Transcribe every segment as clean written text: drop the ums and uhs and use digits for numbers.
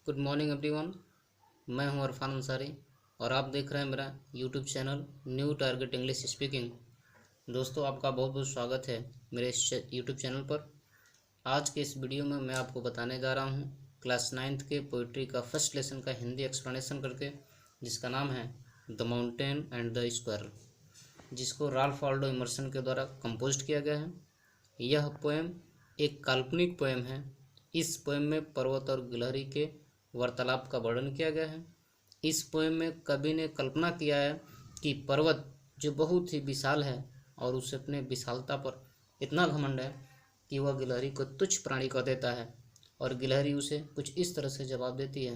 Good morning everyone. मैं हूं अरफान अंसारी और आप देख रहे हैं मेरा YouTube channel new target English speaking. दोस्तों, आपका बहुत बहुत स्वागत है मेरे इस यूट्यूब चैनल पर। आज के इस वीडियो में मैं आपको बताने जा रहा हूं क्लास 9th के पोइट्री का फर्स्ट लेसन का हिंदी एक्सप्लेनेशन करके, जिसका नाम है the mountain and the squirrel, जिसको राल्फ वाल्डो इमर्सन के द्वारा कंपोज किया गया है। यह पोएम एक काल्पनिक पोएम है। इस पोएम में पर्वत और गिलहरी के वार्तालाप का वर्णन किया गया है। इस पोएम में कवि ने कल्पना किया है कि पर्वत जो बहुत ही विशाल है और उसे अपने विशालता पर इतना घमंड है कि वह गिलहरी को तुच्छ प्राणी कह देता है और गिलहरी उसे कुछ इस तरह से जवाब देती है।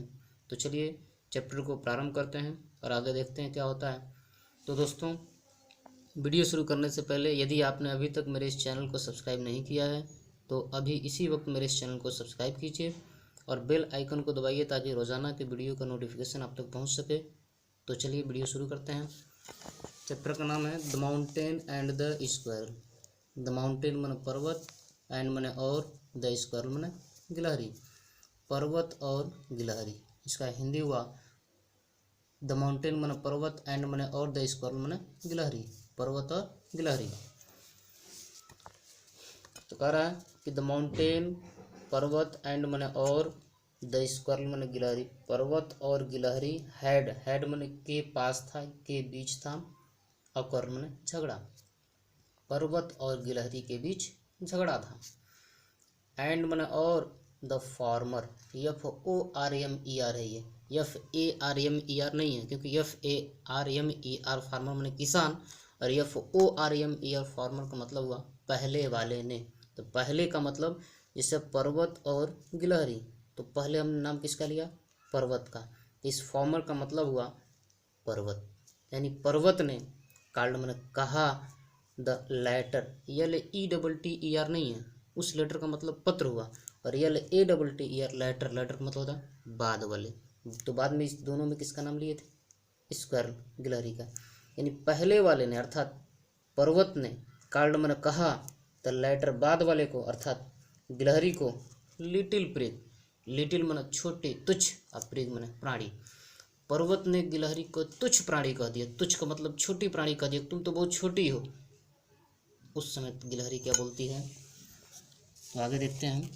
तो चलिए चैप्टर को प्रारंभ करते हैं और आगे देखते हैं क्या होता है। तो दोस्तों, वीडियो शुरू करने से पहले यदि आपने अभी तक मेरे इस चैनल को सब्सक्राइब नहीं किया है तो अभी इसी वक्त मेरे इस चैनल को सब्सक्राइब कीजिए और बेल आइकन को दबाइए ताकि रोज़ाना के वीडियो का नोटिफिकेशन आप तक पहुंच सके। तो चलिए वीडियो शुरू करते हैं। चैप्टर का नाम है the mountain and the squirrel. The mountain माने पर्वत, एंड माने और, द स्क्वायरल माने गिलहरी। पर्वत और गिलहरी, इसका हिंदी हुआ द माउंटेन माने पर्वत, एंड माने और, द स्क्वायरल माने गिलहरी। पर्वत और गिलहरी। तो कह रहा है कि द माउंटेन पर्वत, एंड माने और, द स्क्वायरल माने गिलहरी। पर्वत और गिलहरी हैड माने के पास था, के बीच था, अकर माने झगड़ा। पर्वत और गिलहरी के बीच झगड़ा था। एंड माने और, द फार्मर, FORMER है ये, FARMER नहीं है, क्योंकि FARMER फार्मर माने किसान और FORMER फार्मर का मतलब हुआ पहले वाले ने। तो पहले का मतलब जैसे पर्वत और गिलहरी, तो पहले हमने नाम किसका लिया? पर्वत का। इस फार्मर का मतलब हुआ पर्वत, यानी पर्वत ने, काल्ड मैंने कहा, द लेटर, LETTER नहीं है, उस लेटर का मतलब पत्र हुआ, और LATTER लेटर का मतलब होता बाद वाले। तो बाद में इस दोनों में किसका नाम लिए थे? स्क्वायरल, गिलहरी का। यानी पहले वाले ने अर्थात पर्वत ने, काल्ड मैंने कहा, द लेटर बाद वाले को अर्थात गिलहरी को, लिटिल प्रिग, लिटिल माने छोटे, तुच्छ, और प्रिग माने प्राणी। पर्वत ने गिलहरी को तुच्छ प्राणी कह दिया। तुच्छ का मतलब छोटी प्राणी कह दिया, तुम तो बहुत छोटी हो। उस समय गिलहरी क्या बोलती है, तो आगे देखते हैं।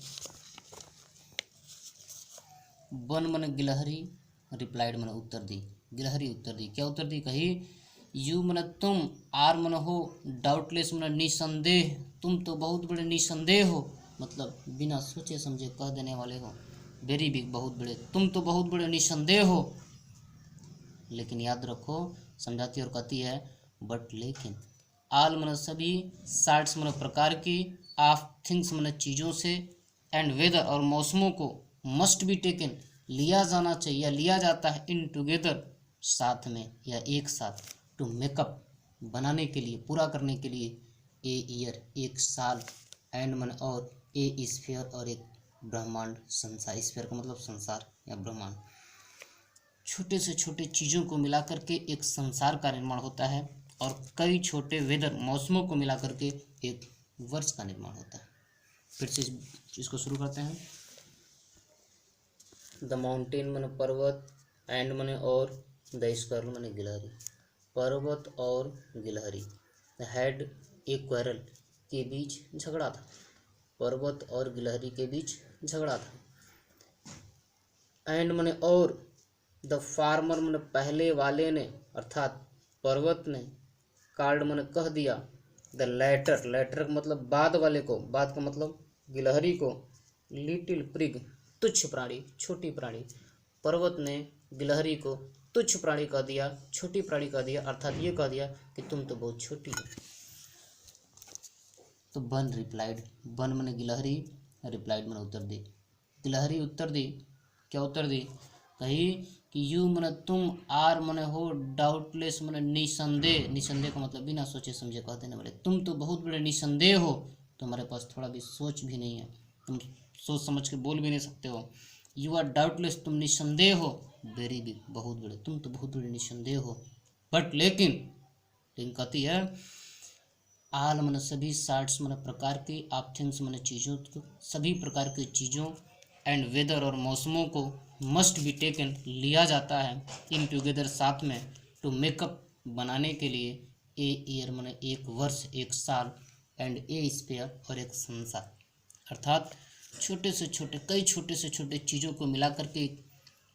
वन माने गिलहरी, रिप्लाइड माने उत्तर दी। गिलहरी उत्तर दी। क्या उत्तर दी? कही यू माने तुम, आर माने हो, डाउटलेस माने निसंदेह, तुम तो बहुत बड़े निसंदेह हो, मतलब बिना सोचे समझे कह देने वाले हो। वेरी बिग, बहुत बड़े, तुम तो बहुत बड़े निसंदेह हो। लेकिन याद रखो, समझाती और कहती है बट लेकिन, आल माने सभी, सार्ट्स माने प्रकार की, ऑफ थिंग्स माने चीज़ों से, एंड वेदर और मौसमों को, मस्ट बी टेकन लिया जाना चाहिए या लिया जाता है, इन टुगेदर साथ में या एक साथ, टू मेकअप बनाने के लिए, पूरा करने के लिए, ए ईयर एक साल, एंड माने और, ए स्फीयर और एक ब्रह्मांड, संसार। स्फीयर का मतलब संसार या ब्रह्मांड। छोटे से छोटे चीज़ों को मिला करके एक संसार का निर्माण होता है और कई छोटे वेदर, मौसमों को मिला करके एक वर्ष का निर्माण होता है। फिर से इसको शुरू करते हैं। द माउंटेन माने पर्वत, एंड माने और, द स्क्वायरल माने गिलहरी। पर्वत और गिलहरी हैड ए क्वारल, के बीच झगड़ा था। पर्वत और गिलहरी के बीच झगड़ा था। एंड माने और, द फार्मर माने पहले वाले ने अर्थात पर्वत ने, कार्ड माने कह दिया, द लेटर, लेटर का मतलब बाद वाले को, बाद का मतलब गिलहरी को, लिटिल प्रिग तुच्छ प्राणी, छोटी प्राणी। पर्वत ने गिलहरी को तुच्छ प्राणी कह दिया, छोटी प्राणी कह दिया, अर्थात ये कह दिया कि तुम तो बहुत छोटी हो। तो वन रिप्लाइड, वन माने गिलहरी, रिप्लाइड माने उत्तर दी। गिलहरी उत्तर दी। क्या उत्तर दी? कही कि यू माने तुम, आर माने हो, डाउटलेस माने निसंदेह, निसंदेह का मतलब बिना सोचे समझे कह देने वाले, तुम तो बहुत बड़े निसंदेह हो, तुम्हारे पास थोड़ा भी सोच भी नहीं है, तुम सोच समझ के बोल भी नहीं सकते हो। यू आर डाउटलेस, तुम निसंदेह हो, वेरी बिग, बहुत बड़े, तुम तो बहुत बड़े निसंदेह हो। बट लेकिन कहती है, आल माने सभी, सार्ट्स माने प्रकार की, ऑफ थिंग्स माने चीज़ों को, सभी प्रकार की चीज़ों, एंड वेदर और मौसमों को, मस्ट बी टेकन लिया जाता है, इन टुगेदर साथ में, टू मेकअप बनाने के लिए, ए ईयर माने एक वर्ष, एक साल, एंड ए स्पेयर और एक संसार। अर्थात छोटे से छोटे, कई छोटे से छोटे चीज़ों को मिला करके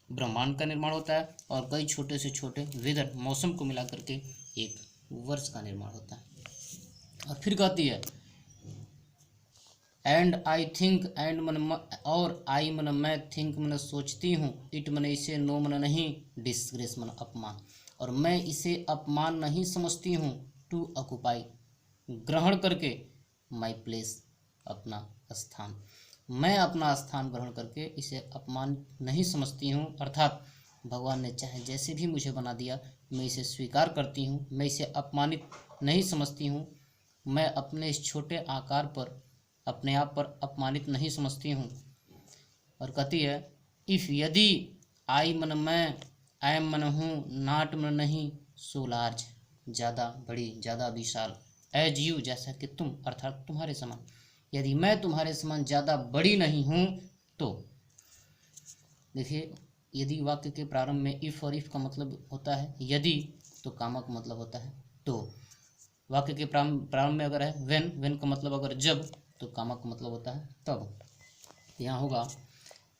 ब्रह्मांड का निर्माण होता है, और कई छोटे से छोटे वेदर, मौसम को मिला करके एक वर्ष का निर्माण होता है। और फिर कहती है एंड आई थिंक, एंड मन और आई मन मैं, थिंक मन सोचती हूँ, इट मन इसे, नो मन नहीं, डिस्ग्रेस मन अपमान, और मैं इसे अपमान नहीं समझती हूँ, टू ऑक्युपाई ग्रहण करके, माई प्लेस अपना स्थान, मैं अपना स्थान ग्रहण करके इसे अपमान नहीं समझती हूँ। अर्थात भगवान ने चाहे जैसे भी मुझे बना दिया, मैं इसे स्वीकार करती हूँ, मैं इसे अपमानित नहीं समझती हूँ, मैं अपने इस छोटे आकार पर अपने आप पर अपमानित नहीं समझती हूँ। और कहती है इफ़, यदि, आई मन मैं, एम मन हूँ, नाट मन नहीं, सो लार्ज ज़्यादा बड़ी, ज़्यादा विशाल, एज यू जैसा कि तुम, अर्थात तुम्हारे समान, यदि मैं तुम्हारे समान ज़्यादा बड़ी नहीं हूँ तो। देखिए, यदि वाक्य के प्रारंभ में इफ़ और इफ़ का मतलब होता है यदि, तो कामक मतलब होता है तो। वाक्य के प्रारंभ में अगर है व्हेन, व्हेन का मतलब अगर जब, तो कामक का मतलब होता है तब। यहाँ होगा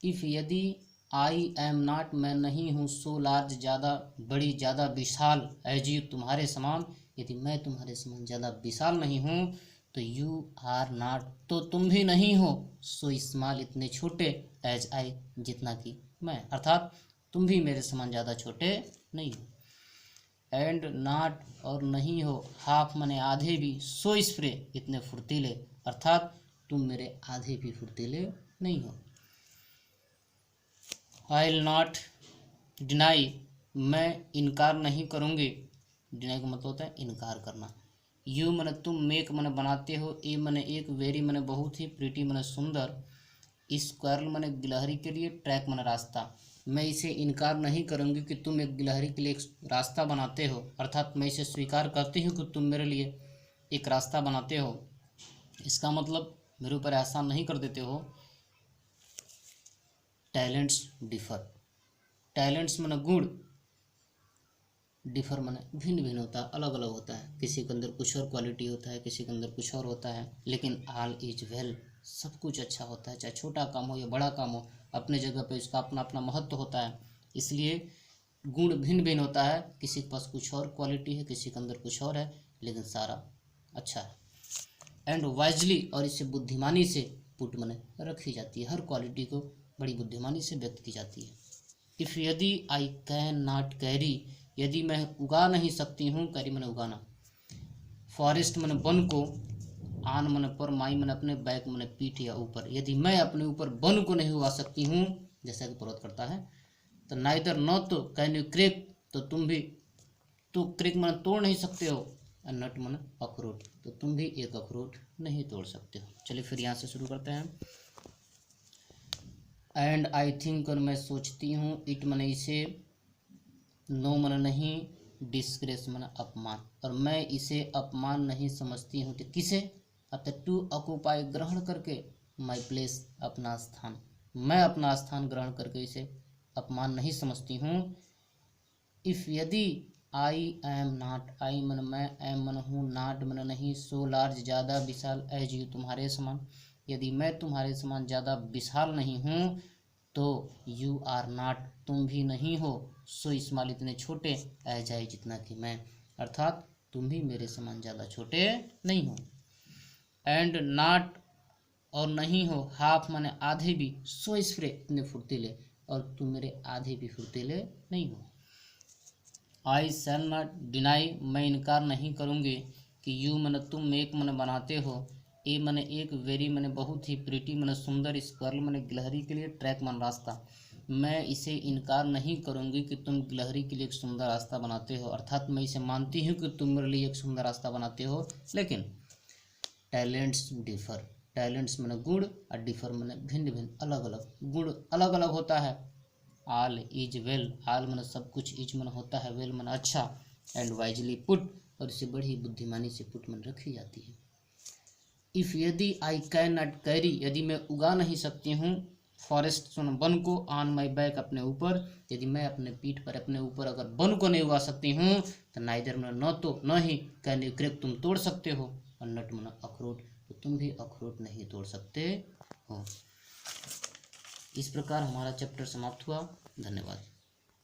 इफ़, यदि, आई एम नॉट मैं नहीं हूँ, सो लार्ज ज़्यादा बड़ी, ज़्यादा विशाल, एज यू तुम्हारे समान, यदि मैं तुम्हारे समान ज़्यादा विशाल नहीं हूँ, तो यू आर नॉट तो तुम भी नहीं हो, सो स्मॉल इतने छोटे, एज आई जितना कि मैं, अर्थात तुम भी मेरे समान ज़्यादा छोटे नहीं हो। एंड नॉट और नहीं हो, हाफ मने आधे भी, सो स्प्रे इतने फुर्तीले, अर्थात तुम मेरे आधे भी फुर्तीले नहीं हो। आई विल नॉट डिनाई, मैं इनकार नहीं करूँगी, डिनाई का मतलब होता है इनकार करना। यू मने तुम, मेक मने बनाते हो, ए मने एक, वेरी मने बहुत ही, प्रीटी मने सुंदर, स्क्वायरल मने गिलहरी के लिए, ट्रैक मने रास्ता, मैं इसे इनकार नहीं करूँगी कि तुम एक गिलहरी के लिए एक रास्ता बनाते हो, अर्थात मैं इसे स्वीकार करती हूँ कि तुम मेरे लिए एक रास्ता बनाते हो। इसका मतलब मेरे ऊपर एहसान नहीं कर देते हो। टैलेंट्स डिफर, टैलेंट्स माने गुण, डिफर माने भिन्न भिन्न होता है, अलग अलग होता है, किसी के अंदर कुछ और क्वालिटी होता है, किसी के अंदर कुछ और होता है, लेकिन ऑल इज वेल, सब कुछ अच्छा होता है, चाहे छोटा काम हो या बड़ा काम हो, अपने जगह पे इसका अपना अपना महत्व होता है। इसलिए गुण भिन्न भिन्न होता है, किसी के पास कुछ और क्वालिटी है, किसी के अंदर कुछ और है, लेकिन सारा अच्छा है। एंड वाइजली, और इसे बुद्धिमानी से, पुट मने रखी जाती है, हर क्वालिटी को बड़ी बुद्धिमानी से व्यक्त की जाती है। इफ़, यदि, आई कैन नॉट कैरी, यदि मैं उगा नहीं सकती हूँ, कैरी मैंने उगाना, फॉरेस्ट मैंने वन को, आन मैंने पर, माई मैंने अपने, बैक मैंने पीठ या ऊपर, यदि मैं अपने ऊपर वन को नहीं उगा सकती हूँ जैसा कि पर्वत करता है, तो नाइदर न तो कैन यू क्रेक, तो तुम भी, तो क्रेक मैंने तोड़ नहीं सकते हो, और नट मैंने अखरोट, तो तुम भी एक अखरोट नहीं तोड़ सकते हो। चलिए फिर यहाँ से शुरू करते हैं। एंड आई थिंक, और मैं सोचती हूँ, इट मैंने इसे, नो मन नहीं, डिस्ग्रेस मन अपमान, और मैं इसे अपमान नहीं समझती हूँ, तो किसे, अतः टू ऑक्युपाई ग्रहण करके, माई प्लेस अपना स्थान, मैं अपना स्थान ग्रहण करके इसे अपमान नहीं समझती हूँ। इफ़, यदि, आई एम नॉट, आई मन मैं, एम मन हूँ, नॉट मन नहीं, सो लार्ज ज़्यादा विशाल, एज यू तुम्हारे समान, यदि मैं तुम्हारे समान ज़्यादा विशाल नहीं हूँ, तो यू आर नॉट तुम भी नहीं हो, सो स्मॉल इतने छोटे, एज आई जितना कि मैं, अर्थात तुम भी मेरे समान ज़्यादा छोटे नहीं हो। एंड नॉट और नहीं हो, हाफ माने आधे भी, सो स्प्रे इतने फुर्तीले, और तुम मेरे आधे भी फुर्तीले नहीं हो। आई शैल नॉट डिनाई, मैं इनकार नहीं करूँगी कि यू मन तुम, एक मन बनाते हो, ए मने एक, वेरी मने बहुत ही, प्रीटी मने सुंदर, स्क्वायरल मने गिलहरी के लिए, ट्रैक मन रास्ता, मैं इसे इनकार नहीं करूँगी कि तुम गिलहरी के लिए एक सुंदर रास्ता बनाते हो, अर्थात मैं इसे मानती हूँ कि तुम मेरे लिए एक सुंदर रास्ता बनाते हो, लेकिन टैलेंट्स डिफर, टैलेंट्स मने गुण, और डिफर मने भिन्न भिन्न, अलग अलग, गुण अलग अलग होता है। ऑल इज वेल, ऑल मने सब कुछ, इज मन होता है, वेल मन अच्छा, एंड वाइजली पुट, और इसे बड़ी बुद्धिमानी से पुट मन रखी जाती है। इफ़, यदि, आई कैन नॉट कैरी, यदि मैं उगा नहीं सकती हूँ, फॉरेस्ट सुनो वन को ऑन माई बैक अपने ऊपर, यदि मैं अपने पीठ पर अपने ऊपर अगर वन को नहीं उगा सकती हूँ तो नाइदर मन न तो न ही कैन यू क्रैक तुम तोड़ सकते हो, और नट मन अखरोट तो तुम भी अखरोट नहीं तोड़ सकते हो। इस प्रकार हमारा चैप्टर समाप्त हुआ। धन्यवाद।